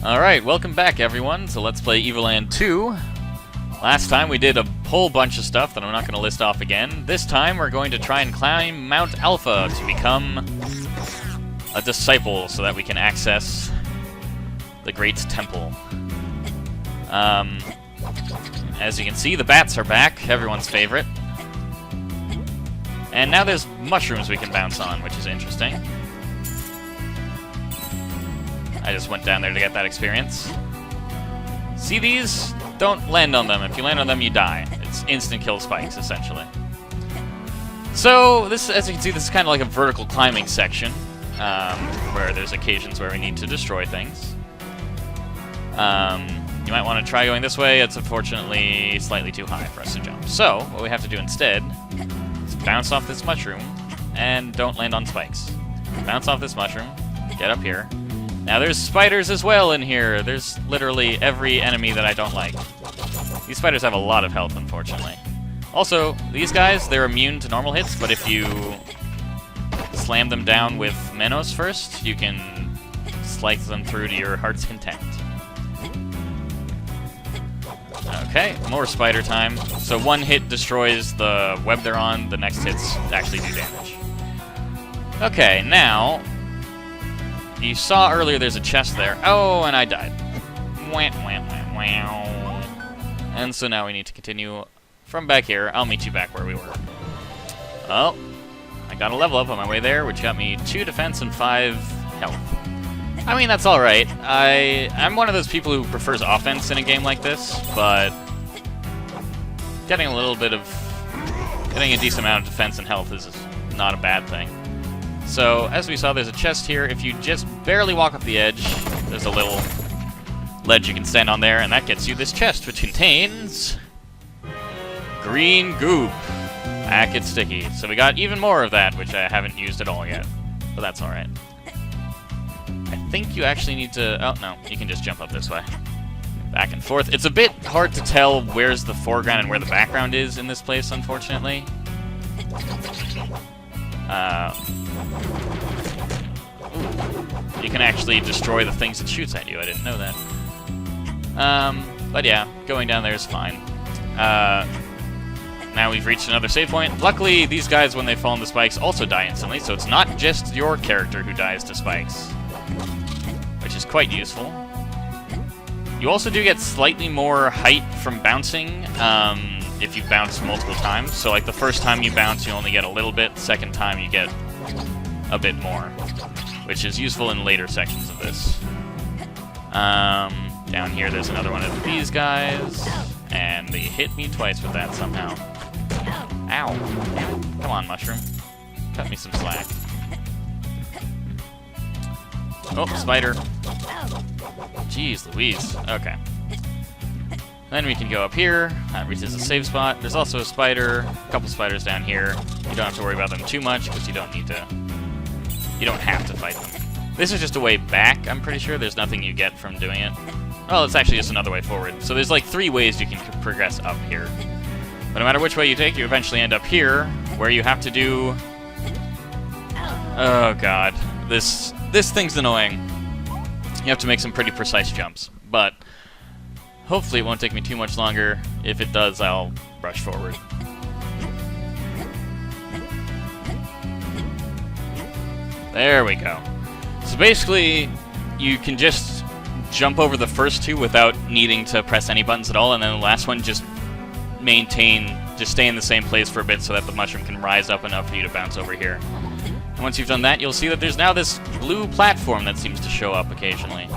Alright, welcome back everyone to Let's Play Evoland 2. Last time we did a whole bunch of stuff that I'm not going to list off again. This time we're going to try and climb Mount Alpha to become a disciple so that we can access the Great Temple. As you can see, the bats are back, everyone's favorite. And now there's mushrooms we can bounce on, which is interesting. I just went down there to get that experience. See these? Don't land on them. If you land on them, you die. It's instant kill spikes, essentially. So, this, as you can see, this is kind of like a vertical climbing section, where there's occasions where we need to destroy things. You might want to try going this way. It's unfortunately slightly too high for us to jump. So, what we have to do instead is bounce off this mushroom, and don't land on spikes. Bounce off this mushroom, get up here. Now there's spiders as well in here. There's literally every enemy that I don't like. These spiders have a lot of health, unfortunately. Also, these guys, they're immune to normal hits, but if you slam them down with Menos first, you can slice them through to your heart's content. Okay, more spider time. So one hit destroys the web they're on, the next hits actually do damage. Okay, now... You saw earlier there's a chest there. Oh, and I died. Wah, wah, wah, wah. And so now we need to continue from back here. I'll meet you back where we were. Oh, I got a level up on my way there, which got me 2 defense and 5 health. I mean, that's alright. I'm one of those people who prefers offense in a game like this, but getting a decent amount of defense and health is not a bad thing. So, as we saw, there's a chest here. If you just barely walk up the edge, there's a little ledge you can stand on there, and that gets you this chest, which contains green goop. Ah, it's sticky. So we got even more of that, which I haven't used at all yet. But that's alright. I think you actually need to... Oh, no. You can just jump up this way. Back and forth. It's a bit hard to tell where's the foreground and where the background is in this place, unfortunately. You can actually destroy the things it shoots at you. I didn't know that. But yeah, going down there is fine. Now we've reached another save point. Luckily, these guys, when they fall into spikes, also die instantly, so it's not just your character who dies to spikes, which is quite useful. You also do get slightly more height from bouncing, if you bounce multiple times. So like the first time you bounce, you only get a little bit. Second time, you get a bit more, which is useful in later sections of this. Down here, there's another one of these guys, and they hit me twice with that somehow. Ow. Come on, mushroom. Cut me some slack. Oh, spider. Jeez Louise. Okay. Then we can go up here. That reaches a save spot. There's also a spider, a couple spiders down here. You don't have to worry about them too much, because you don't have to fight them. This is just a way back, I'm pretty sure. There's nothing you get from doing it. Well, it's actually just another way forward. So there's like 3 ways you can progress up here. But no matter which way you take, you eventually end up here, where you have to do... Oh god. This thing's annoying. You have to make some pretty precise jumps. But hopefully it won't take me too much longer. If it does, I'll rush forward. There we go. So basically, you can just jump over the first 2 without needing to press any buttons at all, and then the last one just stay in the same place for a bit so that the mushroom can rise up enough for you to bounce over here. And once you've done that, you'll see that there's now this blue platform that seems to show up occasionally.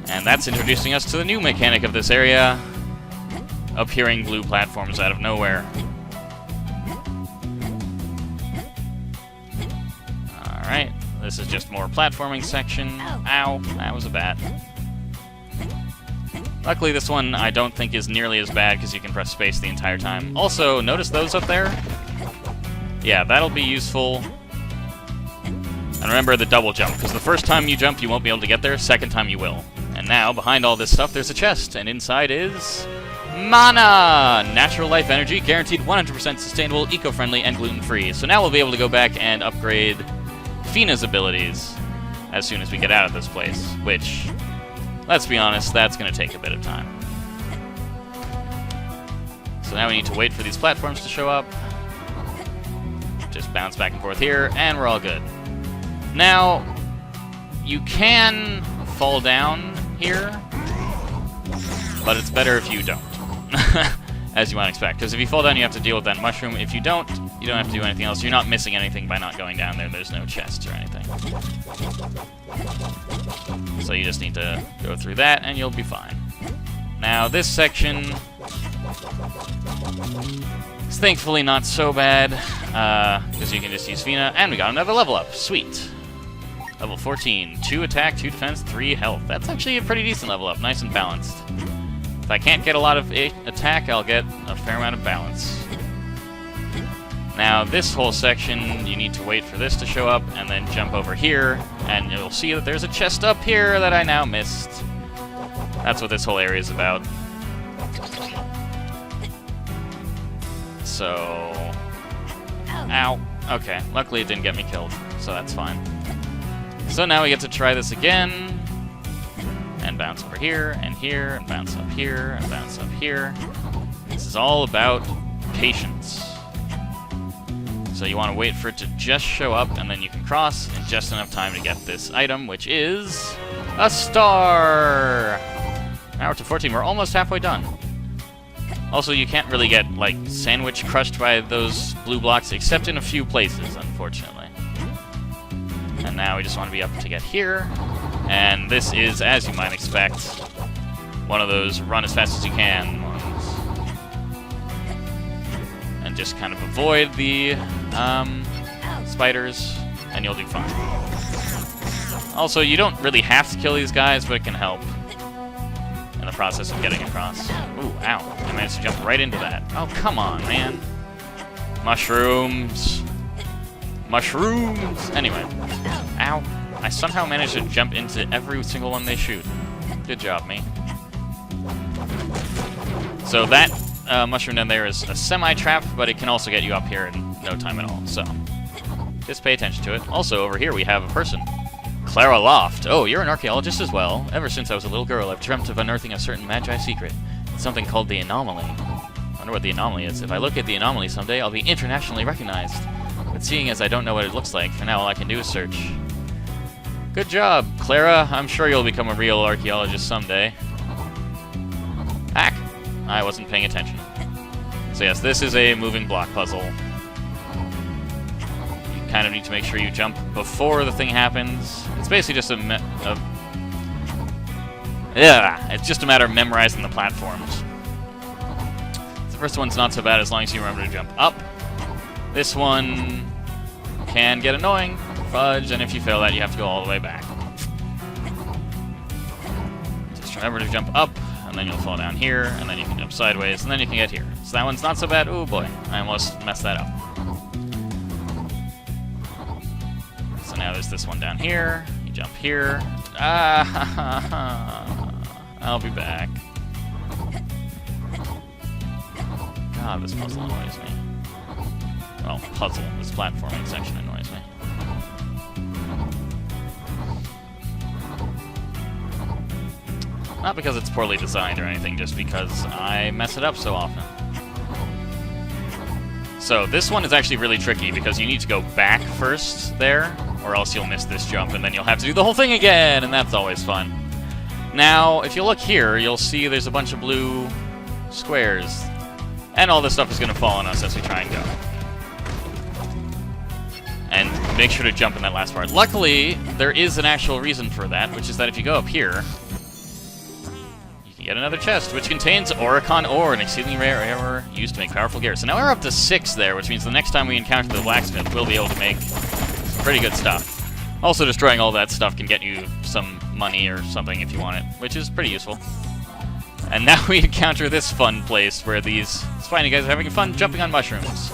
And that's introducing us to the new mechanic of this area, appearing blue platforms out of nowhere. Alright, this is just more platforming section. Ow, that was a bat. Luckily this one I don't think is nearly as bad because you can press space the entire time. Also, notice those up there? Yeah, that'll be useful. And remember the double jump, because the first time you jump you won't be able to get there, second time you will. And now, behind all this stuff, there's a chest, and inside is... Mana! Natural life energy, guaranteed 100% sustainable, eco-friendly, and gluten-free. So now we'll be able to go back and upgrade Fina's abilities. as soon as we get out of this place, which, let's be honest, that's going to take a bit of time. So now we need to wait for these platforms to show up. Just bounce back and forth here, and we're all good. Now, you can fall down here, but it's better if you don't, as you might expect. Because if you fall down, you have to deal with that mushroom. If you don't have to do anything else. You're not missing anything by not going down there. There's no chests or anything. So you just need to go through that, and you'll be fine. Now, this section is thankfully not so bad, because you can just use Fina, and we got another level up. Sweet. Level 14. 2 attack, 2 defense, 3 health. That's actually a pretty decent level up. Nice and balanced. If I can't get a lot of attack, I'll get a fair amount of balance. Now, this whole section, you need to wait for this to show up, and then jump over here, and you'll see that there's a chest up here that I now missed. That's what this whole area is about. So... Ow. Okay, luckily it didn't get me killed, so that's fine. So now we get to try this again, and bounce over here, and bounce up here, and bounce up here. This is all about patience. So you want to wait for it to just show up, and then you can cross in just enough time to get this item, which is a star! Now we're to 14, we're almost halfway done. Also, you can't really get, like, sandwich crushed by those blue blocks, except in a few places, unfortunately. And now we just want to be up to get here. And this is, as you might expect, one of those run as fast as you can ones. And just kind of avoid the spiders, and you'll do fine. Also, you don't really have to kill these guys, but it can help in the process of getting across. Ooh, ow. I managed to jump right into that. Oh, come on, man. Mushrooms. Mushrooms! Anyway. Ow. I somehow managed to jump into every single one they shoot. Good job, me. So that mushroom down there is a semi-trap, but it can also get you up here in no time at all, so just pay attention to it. Also, over here we have a person. Clara Loft. Oh, you're an archaeologist as well. Ever since I was a little girl, I've dreamt of unearthing a certain magi secret. It's something called the anomaly. I wonder what the anomaly is. If I look at the anomaly someday, I'll be internationally recognized. But seeing as I don't know what it looks like, for now all I can do is search. Good job, Clara. I'm sure you'll become a real archaeologist someday. Hack! I wasn't paying attention. So yes, this is a moving block puzzle. You kind of need to make sure you jump before the thing happens. It's basically just it's just a matter of memorizing the platforms. The first one's not so bad as long as you remember to jump up. This one can get annoying, fudge, and if you fail that, you have to go all the way back. Just remember to jump up, and then you'll fall down here, and then you can jump sideways, and then you can get here. So that one's not so bad. Oh boy, I almost messed that up. So now there's this one down here. You jump here. I'll be back. God, this puzzle annoys me. Well, puzzle. This platforming section annoys me. Not because it's poorly designed or anything, just because I mess it up so often. So, this one is actually really tricky because you need to go back first there, or else you'll miss this jump, and then you'll have to do the whole thing again, and that's always fun. Now, if you look here, you'll see there's a bunch of blue squares, and all this stuff is going to fall on us as we try and go. And make sure to jump in that last part. Luckily, there is an actual reason for that, which is that if you go up here, you can get another chest, which contains Oricon ore, an exceedingly rare ore used to make powerful gear. So now we're up to 6 there, which means the next time we encounter the blacksmith, we'll be able to make some pretty good stuff. Also, destroying all that stuff can get you some money or something if you want it, which is pretty useful. And now we encounter this fun place where these spiny guys are having fun jumping on mushrooms.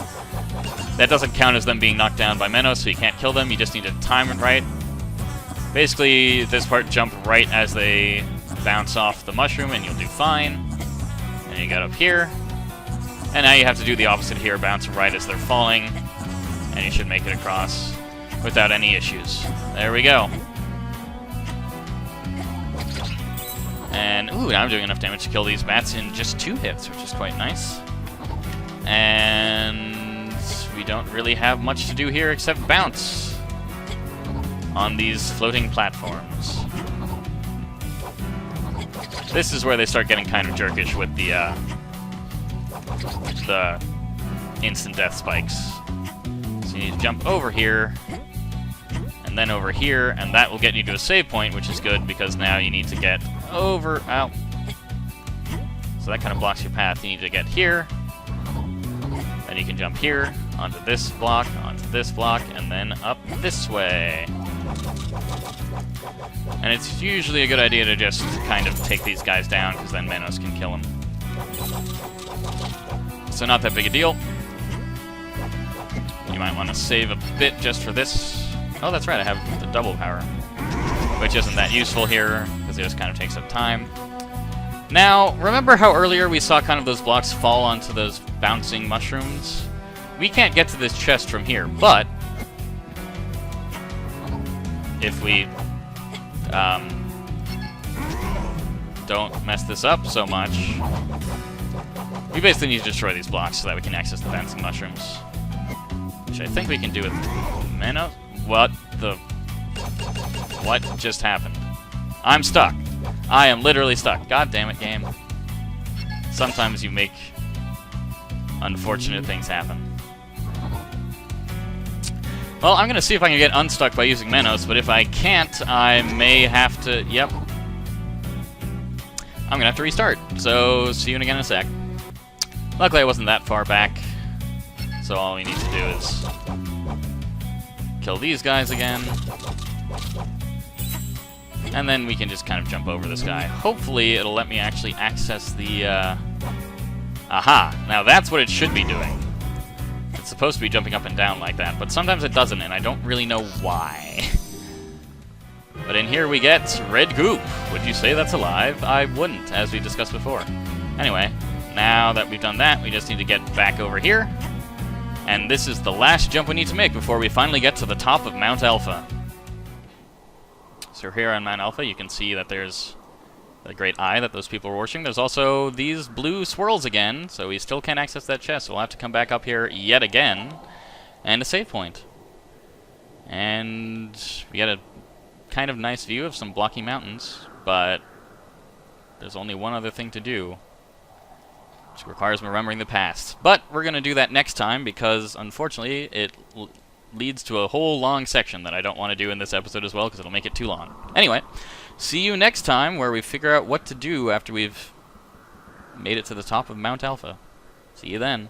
That doesn't count as them being knocked down by Menos, so you can't kill them, you just need to time it right. Basically, this part, jump right as they bounce off the mushroom and you'll do fine. And you get up here. And now you have to do the opposite here, bounce right as they're falling. And you should make it across without any issues. There we go. Ooh, now I'm doing enough damage to kill these bats in just 2 hits, which is quite nice. And we don't really have much to do here except bounce on these floating platforms. This is where they start getting kind of jerkish with the instant death spikes. So you need to jump over here, and then over here, and that will get you to a save point, which is good because now you need to get over. Ow. So that kind of blocks your path. You need to get here, then you can jump here, onto this block, and then up this way. And it's usually a good idea to just kind of take these guys down, because then Manos can kill them. So not that big a deal. You might want to save a bit just for this. Oh, that's right, I have the double power, which isn't that useful here, because it just kind of takes up time. Now, remember how earlier we saw kind of those blocks fall onto those bouncing mushrooms? We can't get to this chest from here, but if we don't mess this up so much, we basically need to destroy these blocks so that we can access the bouncing mushrooms. Which I think we can do with Manos. What just happened? I'm stuck. I am literally stuck. God damn it, game. Sometimes you make unfortunate things happen. Well, I'm going to see if I can get unstuck by using Manos, but if I can't, I may have to... Yep. I'm going to have to restart. So, see you again in a sec. Luckily, I wasn't that far back. So all we need to do is kill these guys again. And then we can just kind of jump over this guy. Hopefully, it'll let me actually access the... Aha! Now that's what it should be doing. It's supposed to be jumping up and down like that, but sometimes it doesn't, and I don't really know why. But in here we get red goop. Would you say that's alive? I wouldn't, as we discussed before. Anyway, now that we've done that, we just need to get back over here. And this is the last jump we need to make before we finally get to the top of Mount Alpha. So here on Mount Alpha, you can see that there's the great eye that those people are worshiping. There's also these blue swirls again, so we still can't access that chest. So we'll have to come back up here yet again, and a save point. And we get a kind of nice view of some blocky mountains, but there's only one other thing to do, which requires remembering the past. But we're going to do that next time, because unfortunately it leads to a whole long section that I don't want to do in this episode as well, because it'll make it too long. Anyway, see you next time, where we figure out what to do after we've made it to the top of Mount Alpha. See you then.